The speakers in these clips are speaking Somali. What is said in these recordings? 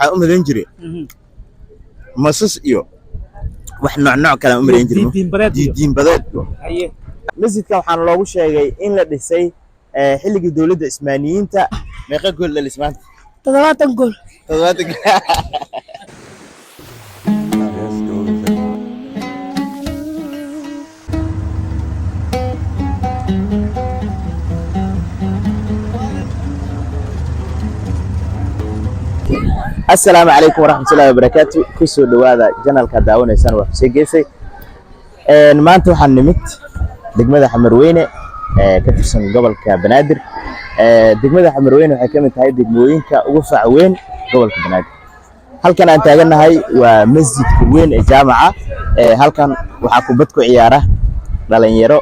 أمرين جري مصص إيو وإحنا نوع كلام أمرين جري دين بدات أيه مسجد كان حنا لوgu sheegay in la dhisay xilligii dawladda Ismaaniyiinta meeqa gool la dhismaan 70 gool 70 السلام عليكم ورحمة الله وبركاته كسو دوادا جنال كداون إنسان وحسين جيسي ما أنتوا حنمت دقمة حمروينة كترسن قبل كبنادر دقمة حمروينة وحكمت هاي دقموين كوفع وين قبل كبنادر هل كان أنت قلنا هاي ومسجد وين الجامعة هل كان وحكوبتكو عيارة لالين يرو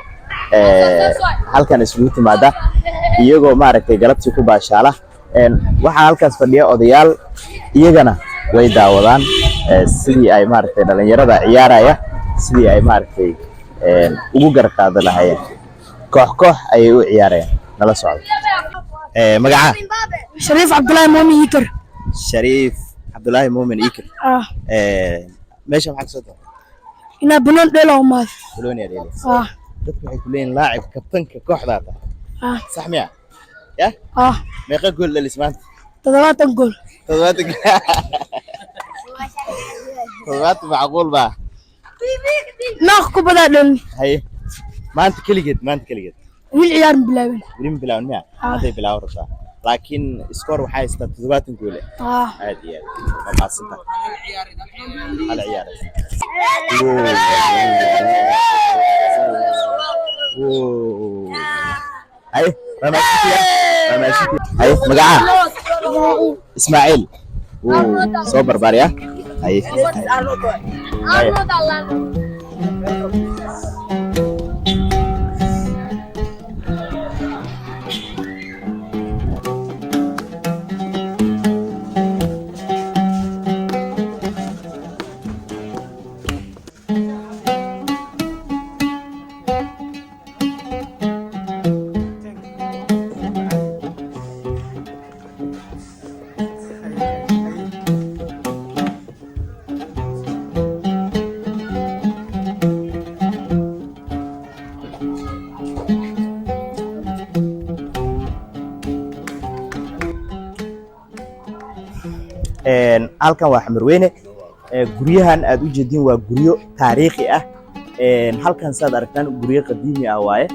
هل كان اسمه ماذا يجو معركة قلبتي كوبا شالة waxaa halkaas fadhiya odayaal iyagana way daawadaan sidii ay maaragtay dhalinyarada ciyaaraya sidii ay maaragtay ugu garqaad lahaayeen koox ay u ciyaarayaan nala socdo magaca Shariif Abdullahi Muumin Ikar Shariif Abdullahi Muumin Ikar meesha maxaa soo ina bunan dhelo maad bulan yar dadku waxay ku leeyihiin laacib kabtanka kooxdaada sax miya يا ما يقول للإسمان تضغط الجول تضغط معقول بقى ناخذ بدل هاي ما أنت كل جد والعيار بلاون بلاون مية هذا بلاون رصا لكن سكور وحاي تضغط نقوله عادي يعني ما صدق على عيار أيه ما أيه مقعة إسماعيل صوبر باريا أيه halkan waa Xamarweyne guryahan aad u jeedin waa guryo taariikhi ah halkan saad aragtaan guryo qadiimi ah waaye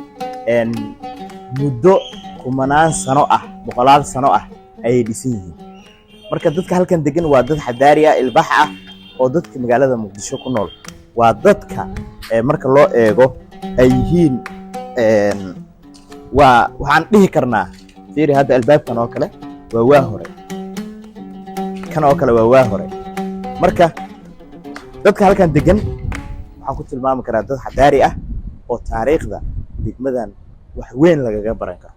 muddo kumanaan sano ah boqolaal sano ah ayay dhisan yihiin marka dadka halkan degan waa dad xadaari ah ilbax ah oo dadka magaalada Muqdisho ku nool waa dadka marka loo eego ay yihiin waxaan dhihi karnaa fiiri hadda albaabkan oo kale waa hore kan oo kale waa hore marka dadka halkan degan waxaan ku tilmaami karaa dad xadaari ah oo taariikhda degmadan wax weyn lagaga baran karo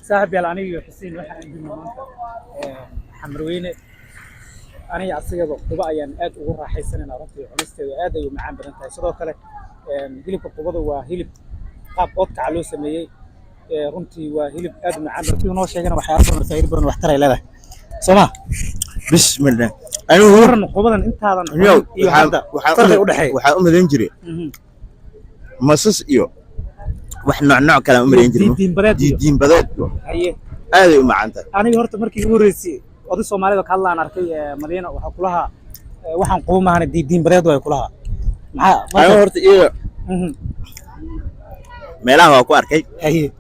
saaxiib yal aniga Xuseen waxa aan dhigno maanta Xamarweyne aniga asigaba quba ayaan aad ugu raaxaysanayna runtii cunisteeda aad ay u macaan badan tahay sidoo kale hilibka qubada waa hilib qaab oodka loo sameeyay runtii waa hilib aad u macaan badan noo sheegana waxyaabo badan faa'iido badan wax taray leedahay سما بسم الله أنا ورن قبضن أنت هذا iyo hadda waxa u madan jiray masas iyo wax nooc kala u madan jiray diin badeed aye aad u macaanta aniga horta markii ugu horeysay oday Soomaalida ka hadlaan arkay Madiina waxa kulaha waxaan qoomahan diin badeed way kulaha maxaa horta iyo meelaha waa ku arkay aye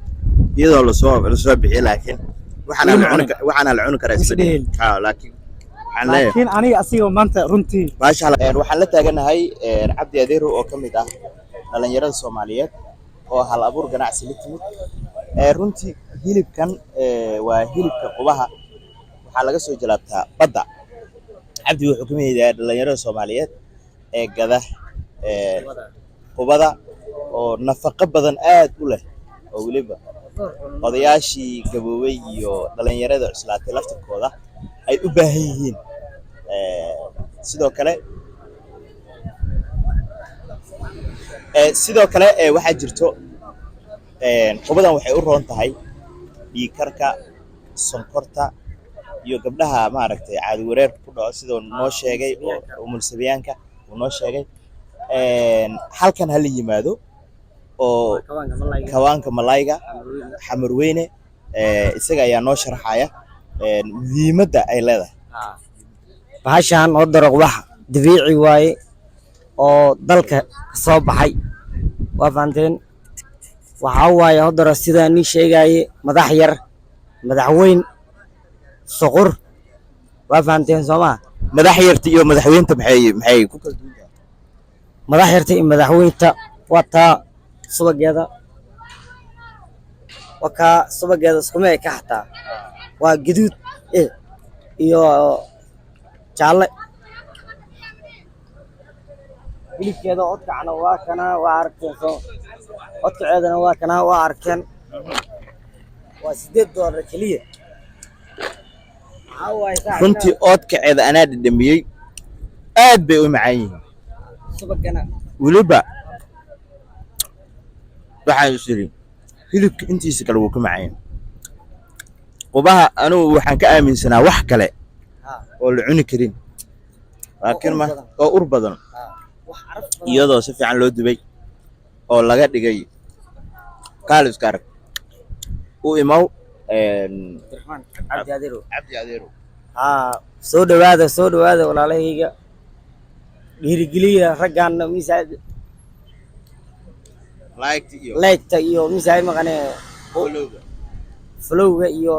iyadoo la soo bixiyay laakiin waxaan la cuni karaa isbedel laakiin aniga asiga maanta runtii maasha Allah waxaan la taaganahay Cabdi Adeero oo kamid ah dhalinyarada Soomaaliyeed oo hal abuur ganacsi la timid runtii hilibkan waa hilibka qubaha waxaa laga soo jalaabtaa badda Cabdi wuxuu kamid yahay dhalinyarada Soomaaliyeed ee gada qubada oo nafaqo badan aad u leh oo waliba odayaashii gaboobay iyo dhalinyarada cuslaatay laftirkooda ay u baahan yihiin sidoo kale waxaa jirto qubadan waxay u roon tahay dhiig karka sonkorta iyo gabdhaha maaragtay caadi wareerka ku dhaco sidoo noo sheegay oo mulsabiyaanka uu noo sheegay halkan hala yimaado oo kawaanka malayga Xamarweyne isaga ayaa noo sharaxaya muhiimadda ay leedahay bahashan oo darog wax dabiici waaye oo dalka soo baxay waa faanteen waxa waaye oo darog sida ni sheegay madax yar madaxweyn soqor waa faanteen Soomaa madax yarta iyo madaxweynta maxay ku kala duwan tahay madax yarta iyo madaxweynta wata subageeda waka subageeda iskuma ka xataa waa gaduud iyo jaalle hilibkeeda odkacna waa kana waa arkeen soo odkaceedana waa kana waa arkeen waa $8 kaliya runtii oodkaceeda anaa dhadhamiyey aad bay u macaan yihiin subagana weliba waxaan isiri hilibka intiisa kale wuu ka macaan qubaha anigu waxaan ka aaminsanaa wax kale oo la cuni karin laakiin ma oo ur badan iyadoo si fiican loo dubay oo laga dhigay kaaliska arag u imaw cabdi adeero soo dhawaada walaalahayga dhiirigeliya raggaana misaad laagta iyo misaad maqane flowga iyo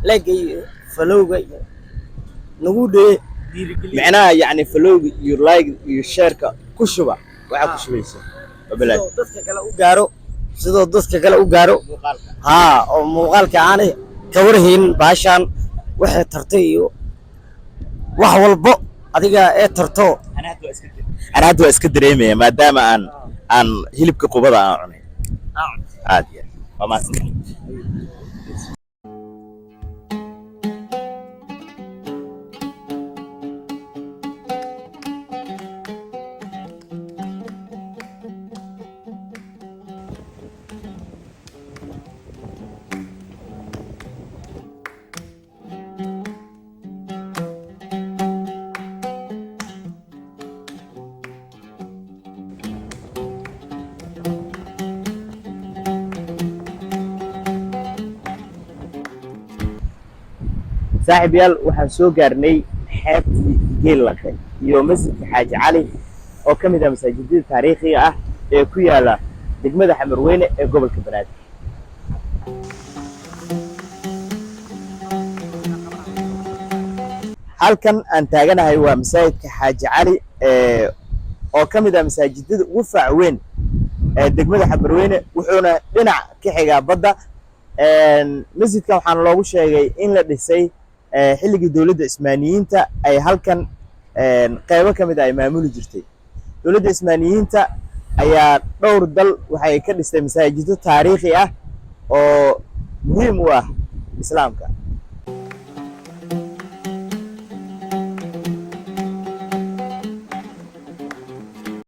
laagga iyo flowga nagu dhee macnaha yani flowga iyo like iyo shareka ku shuba waxa ku shubaysa babalaad dadka kale u gaaro sidoo dadka kale u gaaro oo muuqaalka aanay ka warhayn baashan waxay tartay iyo wax walbo adiga ee tarto anaad waa iska dareemaya maadaama aan hilibka qubada aan cunay aad iyo waa maasan saaxiibayaal waxaan soo gaarnay xeebtii geellaqe iyo masjidka xaaji cali oo ka mid ah masaajidada taariikhiga ah ee ku yaala degmada Xamarweyne ee gobolka Banaadir halkan aan taaganahay waa masaajidka xaaji cali oo ka mid ah masaajidada ugu faac weyn ee degmada Xamarweyne wuxuuna dhinac ka xigaa badda masjidkan waxaan loogu sheegay in la dhisay xilligii dawladda Ismaaniyiinta ay halkan qaybo ka mid ah ay maamuli jirtay dawladda Ismaaniyiinta ayaa dhowr dal waxay ka dhistay masaajido taariikhi ah oo muhiim u ah islaamka